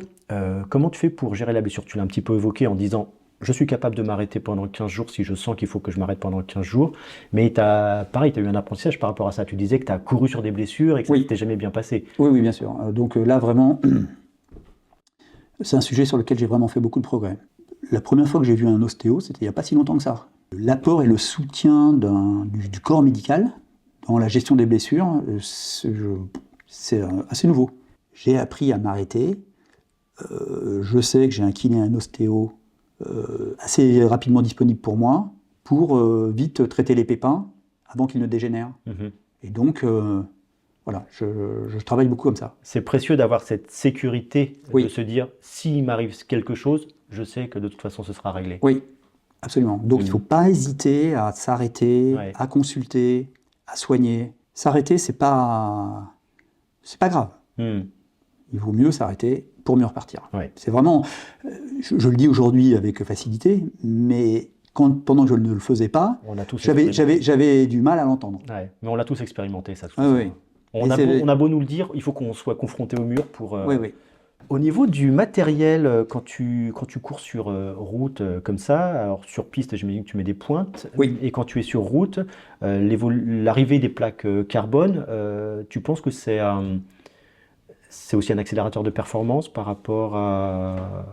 Comment tu fais pour gérer la blessure? Tu l'as un petit peu évoqué en disant « je suis capable de m'arrêter pendant 15 jours si je sens qu'il faut que je m'arrête pendant 15 jours ». Mais tu as eu un apprentissage par rapport à ça. Tu disais que tu as couru sur des blessures et que ça ne t'était jamais bien passé. Oui, bien sûr. Donc là, vraiment, c'est un sujet sur lequel j'ai vraiment fait beaucoup de progrès. La première fois que j'ai vu un ostéo, c'était il n'y a pas si longtemps que ça. L'apport et le soutien du corps médical dans la gestion des blessures, c'est assez nouveau. J'ai appris à m'arrêter. Je sais que j'ai un kiné, un ostéo assez rapidement disponible pour moi, pour vite traiter les pépins avant qu'ils ne dégénèrent. Et donc, voilà, je travaille beaucoup comme ça. C'est précieux d'avoir cette sécurité de se dire, s'il m'arrive quelque chose, je sais que de toute façon ce sera réglé. Oui, absolument. Donc il ne faut pas hésiter à s'arrêter, à consulter, à soigner. S'arrêter, c'est pas grave. Il vaut mieux s'arrêter pour mieux repartir. C'est vraiment, je le dis aujourd'hui avec facilité, mais pendant que je ne le faisais pas, j'avais du mal à l'entendre. Mais on l'a tous expérimenté, ça. On a beau nous le dire, il faut qu'on soit confronté au mur pour... Au niveau du matériel, quand tu cours sur route comme ça, alors sur piste, j'imagine que tu mets des pointes, et quand tu es sur route, l'arrivée des plaques carbone, tu penses que c'est aussi un accélérateur de performance par rapport à...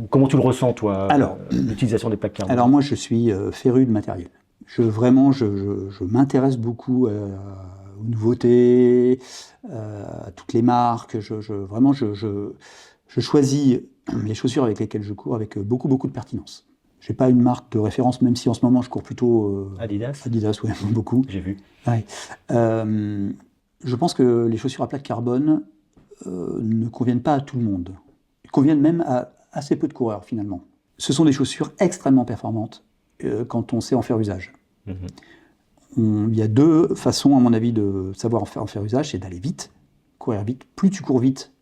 Comment tu le ressens, toi, l'utilisation des plaques carbone? Alors moi, je suis féru de matériel. Je m'intéresse beaucoup aux nouveautés, à toutes les marques. Je choisis les chaussures avec lesquelles je cours avec beaucoup de pertinence. Je n'ai pas une marque de référence, même si en ce moment je cours plutôt Adidas. Adidas, oui, beaucoup. J'ai vu. Je pense que les chaussures à plaque carbone ne conviennent pas à tout le monde. Ils conviennent même à assez peu de coureurs finalement. Ce sont des chaussures extrêmement performantes quand on sait en faire usage. Il y a deux façons, à mon avis, de savoir en faire usage, c'est d'aller vite, courir vite. Plus tu cours vite,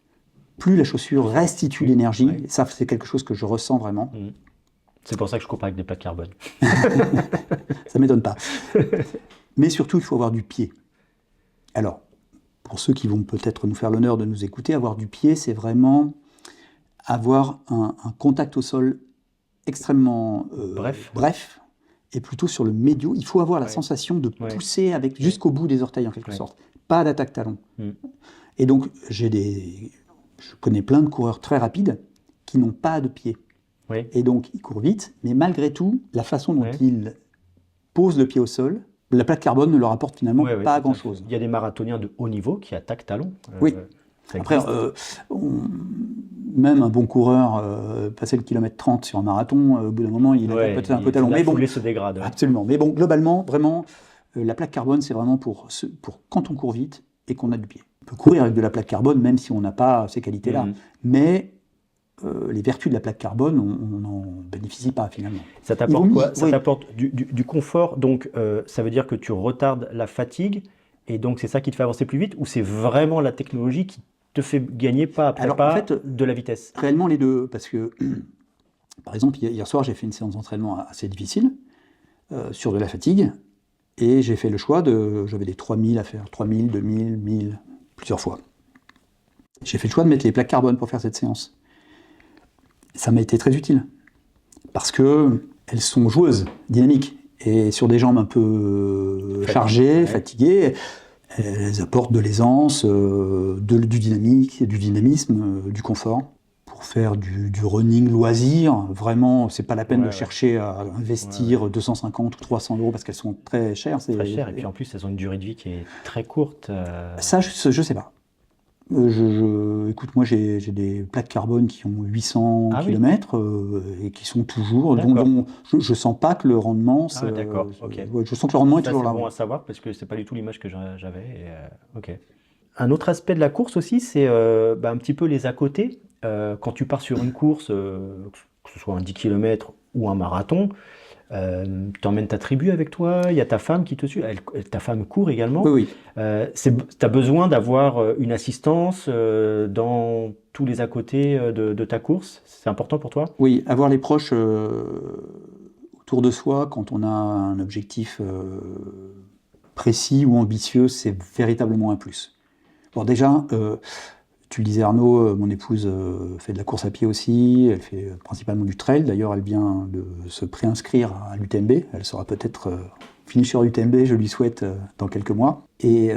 plus la chaussure restitue l'énergie. Ça, c'est quelque chose que je ressens vraiment. C'est pour ça que je cours pas avec des plaques carbone. Ça m'étonne pas. Mais surtout, il faut avoir du pied. Alors, pour ceux qui vont peut-être nous faire l'honneur de nous écouter, avoir du pied, c'est vraiment avoir un contact au sol extrêmement bref et plutôt sur le médio. Il faut avoir la sensation de pousser jusqu'au bout des orteils en quelque sorte. Pas d'attaque talon. Et donc, je connais plein de coureurs très rapides qui n'ont pas de pied. Et donc, ils courent vite, mais malgré tout, la façon dont ils posent le pied au sol, la plaque carbone ne leur apporte finalement pas grand-chose. Il y a des marathoniens de haut niveau qui attaquent talon. Après, même un bon coureur, passer le kilomètre 30 sur un marathon, au bout d'un moment, il a peut-être un peu talon. Mais bon, se dégrade. Absolument. Mais bon, globalement, vraiment, la plaque carbone, c'est vraiment pour quand on court vite et qu'on a du pied. On peut courir avec de la plaque carbone, même si on n'a pas ces qualités-là. Mais les vertus de la plaque carbone, on n'en bénéficie pas finalement. Ça t'apporte quoi? Ça t'apporte du confort, donc ça veut dire que tu retardes la fatigue Et donc, c'est ça qui te fait avancer plus vite ou c'est vraiment la technologie qui te fait gagner pas après Alors, pas en fait, de la vitesse? réellement les deux, parce que, par exemple, hier soir, j'ai fait une séance d'entraînement assez difficile, sur de la fatigue, et j'ai fait le choix j'avais des 3000 à faire, 3000, 2000, 1000, plusieurs fois. J'ai fait le choix de mettre les plaques carbone pour faire cette séance. Ça m'a été très utile, parce que elles sont joueuses, dynamiques, et sur des jambes un peu chargées, fatiguées, elles apportent de l'aisance, du dynamisme, du confort. Pour faire du running loisir, vraiment, c'est pas la peine de chercher à investir 250 ou 300 euros parce qu'elles sont très chères. C'est très cher, et puis en plus, elles ont une durée de vie qui est très courte. Ça, je sais pas. Écoute, moi j'ai des plaques carbone qui ont 800 km et qui sont toujours. Donc je sens pas que le rendement. Ah, d'accord, ok. Je sens que le rendement est toujours là. C'est bon à savoir parce que c'est pas du tout l'image que j'avais. Ok. Un autre aspect de la course aussi, c'est un petit peu les à côté. Quand tu pars sur une course, que ce soit un 10 km ou un marathon, tu emmènes ta tribu avec toi, il y a ta femme qui te suit, ta femme court également. Oui. Tu as besoin d'avoir une assistance dans tous les à côté de ta course, c'est important pour toi? Oui, avoir les proches autour de soi quand on a un objectif précis ou ambitieux, c'est véritablement un plus. Bon, déjà, tu le disais Arnaud, mon épouse fait de la course à pied aussi, elle fait principalement du trail, d'ailleurs elle vient de se préinscrire à l'UTMB, elle sera peut-être finisher l'UTMB, je lui souhaite dans quelques mois. Et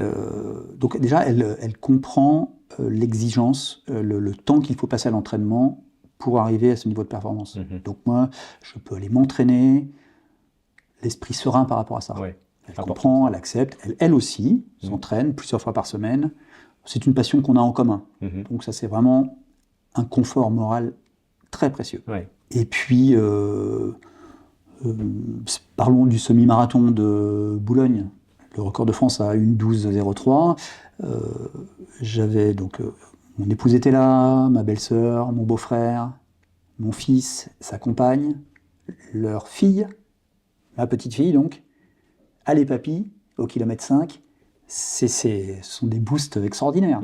donc déjà elle comprend l'exigence, le temps qu'il faut passer à l'entraînement pour arriver à ce niveau de performance. Donc moi, je peux aller m'entraîner, l'esprit serein par rapport à ça. Ouais, elle comprend, elle accepte, elle aussi s'entraîne plusieurs fois par semaine. C'est une passion qu'on a en commun. Donc ça, c'est vraiment un confort moral très précieux. Ouais. Et puis, parlons du semi-marathon de Boulogne. Le record de France à 1:12:03. J'avais donc... mon épouse était là, ma belle-sœur, mon beau-frère, mon fils, sa compagne, leur fille, ma petite fille donc. Allez papy, au kilomètre 5. Ce sont des boosts extraordinaires.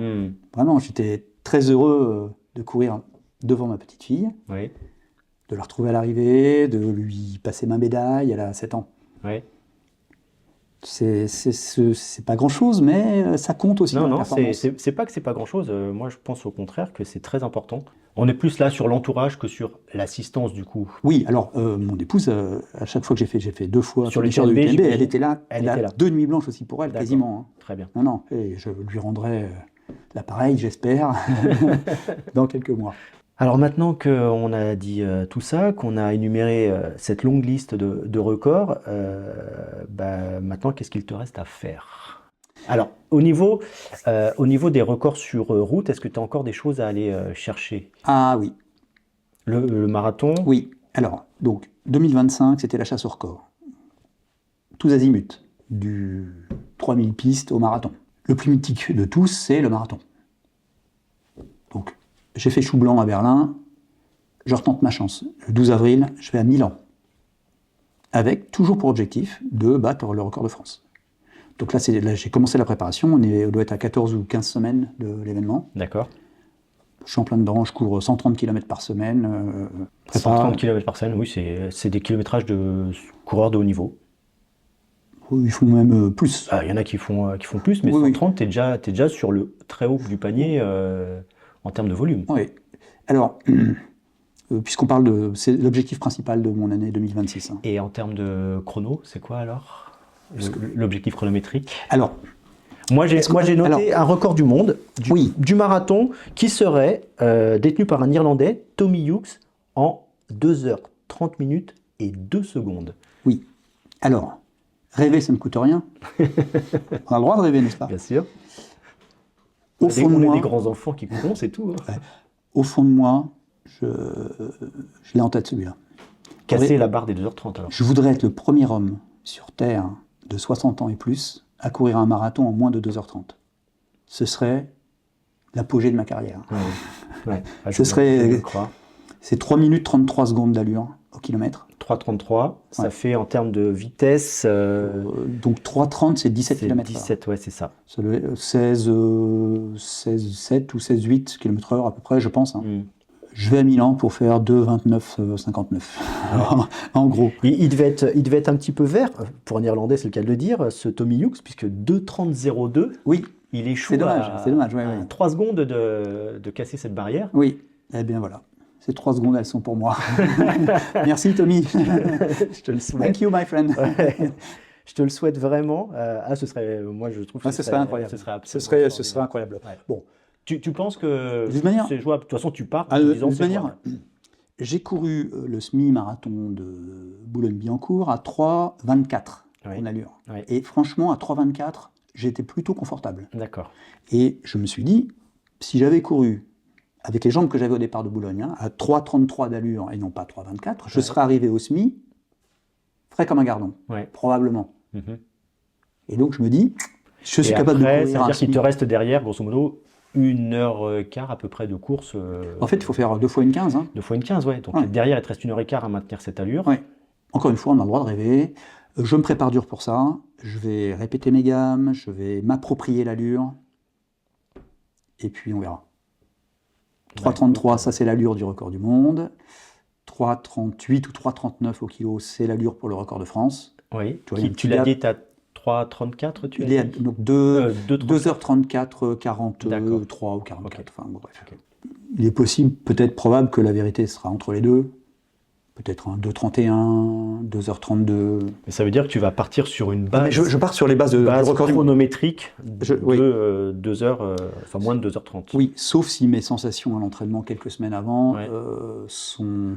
Vraiment, j'étais très heureux de courir devant ma petite fille, de la retrouver à l'arrivée, de lui passer ma médaille, elle a 7 ans. C'est pas grand-chose, mais ça compte aussi dans la performance. C'est pas que c'est pas grand-chose. Moi, je pense au contraire que c'est très important. On est plus là sur l'entourage que sur l'assistance, du coup. Oui, alors, mon épouse, à chaque fois que j'ai fait 2 fois sur l'UTMB, l'UTMB, elle était là. Elle était là. 2 nuits blanches aussi pour elle, quasiment. Hein. Très bien. Non, et je lui rendrai l'appareil, j'espère, dans quelques mois. Alors maintenant qu'on a dit tout ça, qu'on a énuméré cette longue liste de records, maintenant, qu'est-ce qu'il te reste à faire? Alors, au niveau des records sur route, est-ce que tu as encore des choses à aller chercher? Ah oui. Le marathon? Oui. Alors, donc, 2025, c'était la chasse au record. Tous azimuts, du 3000 pistes au marathon. Le plus mythique de tous, c'est le marathon. Donc, j'ai fait chou blanc à Berlin, je retente ma chance. Le 12 avril, je vais à Milan, avec toujours pour objectif de battre le record de France. Donc là, j'ai commencé la préparation, on doit être à 14 ou 15 semaines de l'événement. D'accord. Je suis en plein dedans, je cours 130 km par semaine. 130 km par semaine, oui, c'est des kilométrages de coureurs de haut niveau. Oui, ils font même plus. Il y en a qui font plus, mais 130, t'es déjà sur le très haut du panier en termes de volume. Oui. Alors, puisqu'on parle c'est l'objectif principal de mon année 2026. Hein. Et en termes de chrono, c'est quoi alors l'objectif chronométrique? Alors, moi j'ai noté un record du monde du marathon qui serait détenu par un Irlandais, Tommy Hughes, en 2h30 minutes et 2 secondes. Oui. Alors, rêver, ça ne coûte rien. On a le droit de rêver, n'est-ce pas? Bien sûr. Au fond de moi, on est des grands enfants qui courent, c'est tout. Hein. Au fond de moi, je l'ai en tête celui-là. Casser la barre des 2h30 alors. Je voudrais être le premier homme sur Terre de 60 ans et plus à courir un marathon en moins de 2h30. Ce serait l'apogée de ma carrière. Ouais. Ce serait C'est 3 minutes 33 secondes d'allure au kilomètre. 3,33, ça Ouais. fait en termes de vitesse... Donc 3,30 c'est 17 c'est km/h. 17, ouais, c'est ça. Ça doit être 16, 7 ou 16,8 km/h à peu près, je pense. Hein. Mm. Je vais à Milan pour faire 2,29, 59. En gros. Il devait être un petit peu vert, pour un Irlandais, c'est le cas de le dire, ce Tommy Hughes, puisque 2,30,02, Oui, il échoue c'est dommage. à, C'est dommage, ouais, à ouais. 3 secondes de casser cette barrière. Oui, eh bien voilà. Ces 3 secondes, elles sont pour moi. Merci Tommy. Je te le souhaite. Thank you, my friend. Ouais. Je te le souhaite vraiment. Ce serait, moi, je trouve que Ce serait incroyable. Ce serait Ce absolument serait incroyable. Ouais. Bon, Tu penses que De toute manière- c'est jouable? De toute façon, tu pars en de te disant toute c'est manière, jouable. j'ai couru le semi-marathon de Boulogne-Billancourt à 3,24 Oui. en allure. Oui. Et franchement, à 3,24, j'étais plutôt confortable. D'accord. Et je me suis dit, si j'avais couru avec les jambes que j'avais au départ de Boulogne, hein, à 3,33 d'allure et non pas 3,24, je Ouais. serais arrivé au semi frais comme un gardon, Ouais. probablement. Mhm. Et donc je me dis, je suis Et capable après, de ça courir veut un dire qu'il semi. te reste derrière, grosso modo, 1h15 à peu près de course. En fait, il faut faire 2 fois une 15. Hein. 2 fois une 15, ouais. Donc Ouais. derrière, il te reste 1h15 à maintenir cette allure. Ouais. Encore une fois, on a le droit de rêver. Je me prépare dur pour ça. Je vais répéter mes gammes, je vais m'approprier l'allure. Et puis on verra. 3,33, ça c'est l'allure du record du monde. 3,38 ou 3,39 au kilo, c'est l'allure pour le record de France. Oui. Tu vois, il y a un Tu petit l'as gap. dit, tu as 3,34, tu Il l'as est dit donc 2,34. 2h34, 43 ou 44. Ok. Enfin, bon, bref. Ok. Il est possible, peut-être probable que la vérité sera entre les deux. Peut-être un 2h31, 2h32. Mais ça veut dire que tu vas partir sur une Ah, mais base, je pars sur les bases du base record du monde. chronométrique Oui. de 2 heures, enfin moins de 2h30. Oui, sauf si mes sensations à l'entraînement quelques semaines avant Ouais. sont...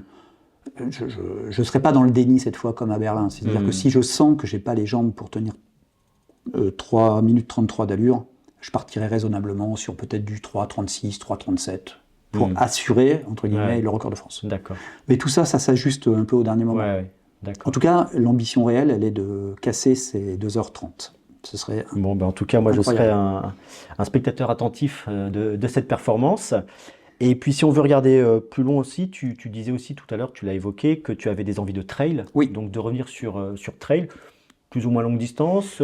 Je ne serai pas dans le déni cette fois comme à Berlin. C'est-à-dire Mhm. que si je sens que j'ai pas les jambes pour tenir 3 minutes 33 d'allure, je partirai raisonnablement sur peut-être du 3,36, 3,37 pour Mhm. assurer, entre guillemets, Ouais. le record de France. D'accord. Mais tout ça, ça s'ajuste un peu au dernier moment. Ouais, d'accord. En tout cas, l'ambition réelle, elle est de casser ces 2h30. Ce serait... Bon, ben, en tout cas, moi, Incroyable. je serai un spectateur attentif de cette performance. Et puis, si on veut regarder plus loin aussi, tu disais aussi tout à l'heure, tu l'as évoqué, que tu avais des envies de trail. Oui. Donc, de revenir sur trail, plus ou moins longue distance,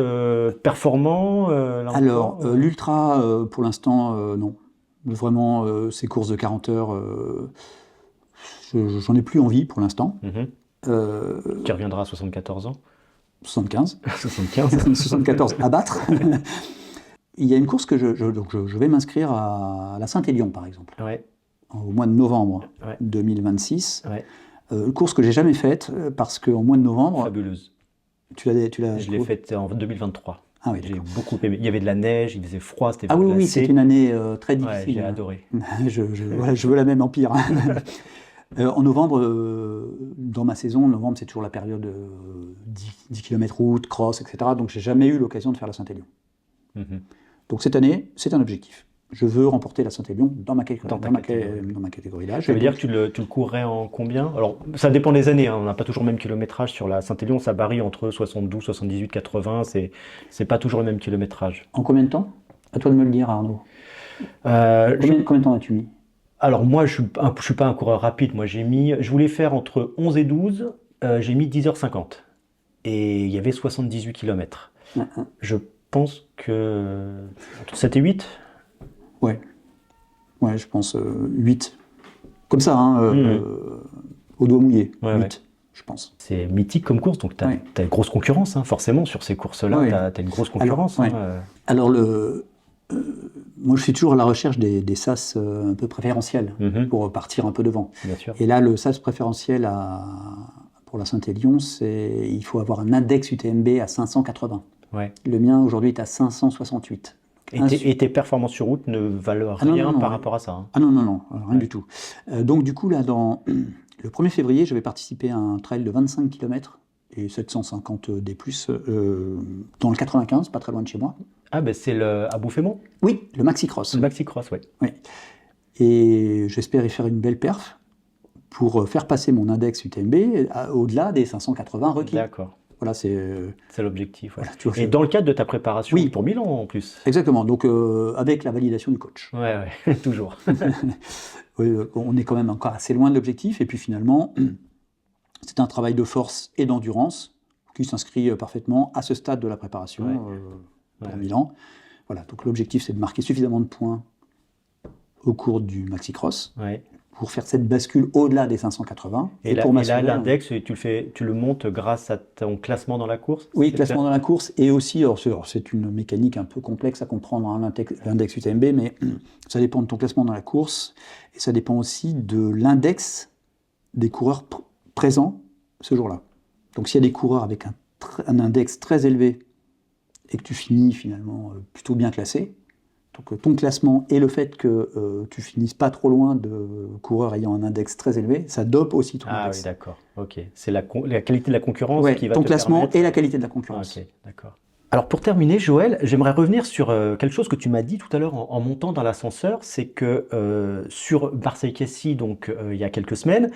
performant. Là Alors, encore, l'ultra, pour l'instant, non. Vraiment, ces courses de 40 heures, j'en ai plus envie pour l'instant. Mhm. Qui reviendra à 74 ans. 75. 75. 74 à battre. Il y a une course que je vais m'inscrire à la Saint-Élion, par exemple, Ouais, au mois de novembre Ouais. 2026. ouais, Une course que j'ai jamais faite parce qu'au mois de novembre, fabuleuse. tu l'as Je l'ai faite en 2023. Ah oui, J'ai d'accord. beaucoup aimé. Il y avait de la neige, il faisait froid, c'était Ah oui, oui, glacé. c'est une année très Ouais, difficile. j'ai hein. adoré. Je veux la même empire. En novembre, dans ma saison, novembre c'est toujours la période 10 km route, cross, etc. Donc j'ai jamais eu l'occasion de faire la Saint-Élion. Mhm. Donc cette année, c'est un objectif. Je veux remporter la Saint-Élion dans ma catégorie d'âge. Ça veut Et dire donc, que tu le courrais en combien? Alors, ça dépend des années, hein. On n'a pas toujours le même kilométrage sur la Saint-Élion, ça varie entre 72, 78, 80, c'est pas toujours le même kilométrage. en combien de temps? À toi de me le dire, Arnaud. Je- Combien de temps as-tu mis? alors, moi, je suis pas un coureur rapide. Moi, je voulais faire entre 11 et 12, j'ai mis 10h50. Et il y avait 78 km. Je pense que entre 7 et 8. Ouais, je pense 8. Comme ça, hein, au doigt mouillé. Ouais, 8, ouais. je pense. C'est mythique comme course, donc tu as, Ouais. une grosse concurrence, hein, forcément, sur ces courses-là. Ouais. Tu as une grosse concurrence. Alors, hein. Alors, moi, je suis toujours à la recherche des sas un peu préférentiels Mhm. pour partir un peu devant. Bien sûr. Et là, le sas préférentiel pour la Saint-Élion, il faut avoir un index UTMB à 580. Ouais. Le mien, aujourd'hui, est à 568. Et tes performances sur route ne valent Ah non, rien non, non, par ouais. rapport à ça. Hein. Ah non, rien Ouais. du tout. Donc du coup, là, le 1er février, je vais participer à un trail de 25 km et 750 des plus dans le 95, pas très loin de chez moi. Ah, ben c'est à Bouffémont, Oui, le Maxi Cross. le Maxi Cross, ouais. Oui. Et j'espère y faire une belle perf pour faire passer mon index UTMB au-delà des 580 requis. D'accord, Voilà, c'est... c'est l'objectif. Ouais. voilà, tu vois, Et dans le cadre de ta préparation Oui. pour Milan en plus. Exactement, donc avec la validation du coach. Ouais, toujours. Oui, on est quand même encore assez loin de l'objectif. Et puis finalement, c'est un travail de force et d'endurance qui s'inscrit parfaitement à ce stade de la préparation pour Milan. Voilà, donc l'objectif, c'est de marquer suffisamment de points au cours du maxi-cross pour faire cette bascule au-delà des 580. Et là, l'index, tu le montes grâce à ton classement dans la course? Oui, classement dans la course, et aussi, alors c'est une mécanique un peu complexe à comprendre, hein, l'index UTMB, mais ça dépend de ton classement dans la course, et ça dépend aussi de l'index des coureurs présents ce jour-là. Donc s'il y a des coureurs avec un index très élevé, et que tu finis finalement plutôt bien classé, donc ton classement et le fait que tu finisses pas trop loin de coureurs ayant un index très élevé, ça dope aussi ton index. Ah oui, d'accord. Ok. C'est la qualité de la concurrence qui va ton te classement permettre... et la qualité de la concurrence. Ok, d'accord. Alors pour terminer, Joël, j'aimerais revenir sur quelque chose que tu m'as dit tout à l'heure en montant dans l'ascenseur, c'est que sur Marseille-Cassis, donc il y a quelques semaines,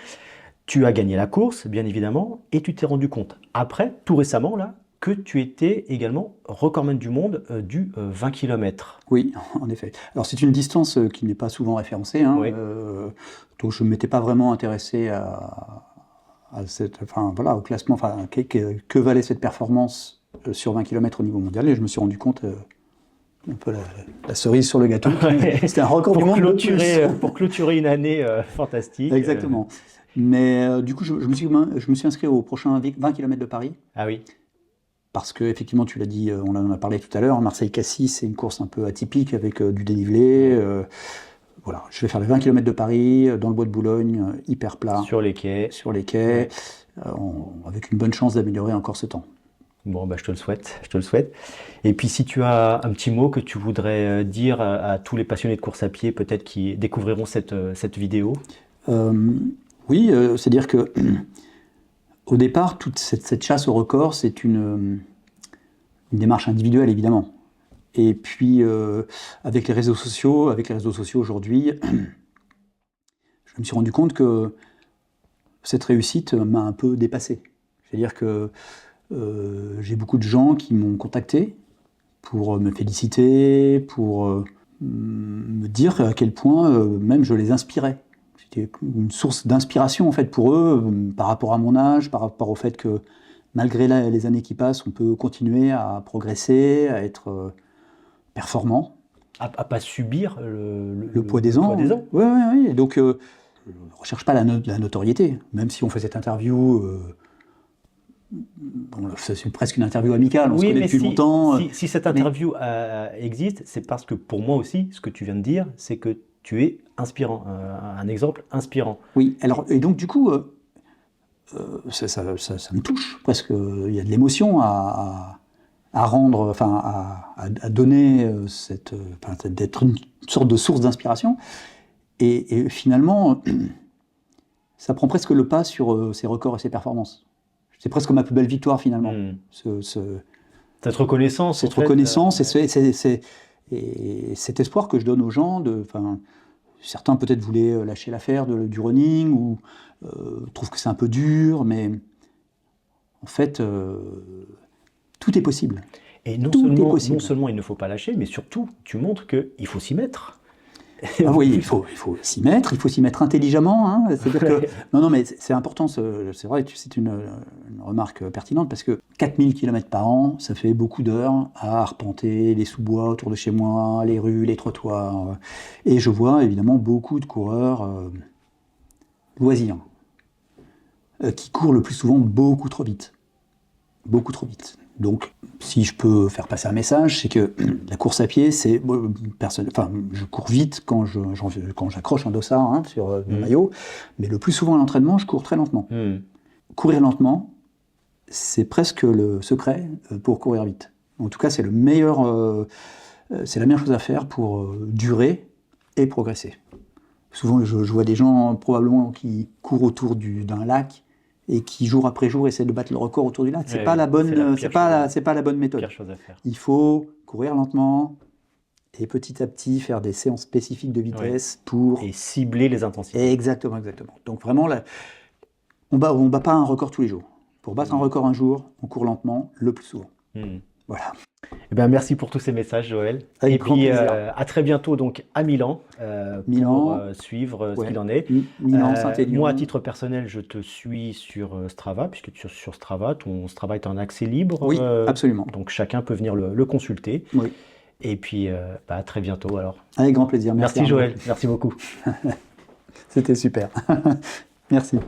tu as gagné la course, bien évidemment, et tu t'es rendu compte, après, tout récemment, là, que tu étais également recordman du monde du 20 km. Oui, en effet. Alors c'est une distance qui n'est pas souvent référencée, hein, donc je ne m'étais pas vraiment intéressé au classement, que valait cette performance sur 20 km au niveau mondial, et je me suis rendu compte, un peu la cerise sur le gâteau, c'était un record du monde pour clôturer une année fantastique. Exactement. Mais du coup, je me suis inscrit au prochain 20 km de Paris. Ah oui. Parce que, effectivement, tu l'as dit, on en a parlé tout à l'heure, Marseille-Cassis, c'est une course un peu atypique avec du dénivelé. Voilà, je vais faire les 20 km de Paris, dans le bois de Boulogne, hyper plat. Sur les quais. Avec une bonne chance d'améliorer encore ce temps. Bon, bah, je te le souhaite. Et puis, si tu as un petit mot que tu voudrais dire à tous les passionnés de course à pied, peut-être qui découvriront cette vidéo. Oui, c'est-à-dire que au départ, toute cette chasse au record, c'est une démarche individuelle, évidemment. Et puis, avec les réseaux sociaux aujourd'hui, je me suis rendu compte que cette réussite m'a un peu dépassé. C'est-à-dire que j'ai beaucoup de gens qui m'ont contacté pour me féliciter, pour me dire à quel point même je les inspirais. C'était une source d'inspiration en fait pour eux, par rapport à mon âge, par rapport au fait que malgré les années qui passent, on peut continuer à progresser, à être performant. À pas subir le poids des ans. Oui. Donc, je ne recherche pas la notoriété. Même si on fait cette interview, c'est presque une interview amicale, on se connaît depuis longtemps. Si cette interview existe, c'est parce que pour moi aussi, ce que tu viens de dire, c'est que tu es inspirant, un exemple inspirant. Oui, alors, et donc du coup, ça me touche presque. Il y a de l'émotion à rendre, à donner d'être une sorte de source d'inspiration. Et finalement, ça prend presque le pas sur ses records et ses performances. C'est presque ma plus belle victoire finalement. Cette reconnaissance. Cette reconnaissance et cet espoir que je donne aux gens. Certains peut-être voulaient lâcher l'affaire du running ou trouvent que c'est un peu dur, mais en fait, tout est possible. Et non seulement il ne faut pas lâcher, mais surtout, tu montres qu'il faut s'y mettre. Ah oui, il faut s'y mettre intelligemment. Hein. C'est-à-dire que, non, mais c'est important, c'est vrai, c'est une remarque pertinente, parce que 4000 km par an, ça fait beaucoup d'heures à arpenter les sous-bois autour de chez moi, les rues, les trottoirs. Et je vois évidemment beaucoup de coureurs loisirs qui courent le plus souvent beaucoup trop vite. Beaucoup trop vite. Donc, si je peux faire passer un message, c'est que la course à pied, c'est... je cours vite quand j'accroche un dossard sur le maillot, mais le plus souvent à l'entraînement, je cours très lentement. Courir lentement, c'est presque le secret pour courir vite. En tout cas, c'est la meilleure chose à faire pour durer et progresser. Souvent, je vois des gens probablement qui courent autour d'un lac, et qui jour après jour essaient de battre le record autour du lac. C'est pas la bonne méthode. Pire chose à faire. Il faut courir lentement et petit à petit faire des séances spécifiques de vitesse pour... Et cibler les intensités. Exactement. Donc vraiment, on bat pas un record tous les jours. Pour battre un record un jour, on court lentement le plus souvent. Voilà. Eh bien, merci pour tous ces messages, Joël. Avec Et grand puis, plaisir. à très bientôt donc à Milan, Milan, pour suivre ce ouais. qu'il en est. Milan, Saint-Élion. Moi, à titre personnel, je te suis sur Strava, puisque tu es sur Strava. Ton Strava est en accès libre. Oui, absolument. Donc, chacun peut venir le consulter. Oui. Et puis, à très bientôt alors. Avec grand plaisir. Merci Arnaud. Joël, merci beaucoup. C'était super. Merci.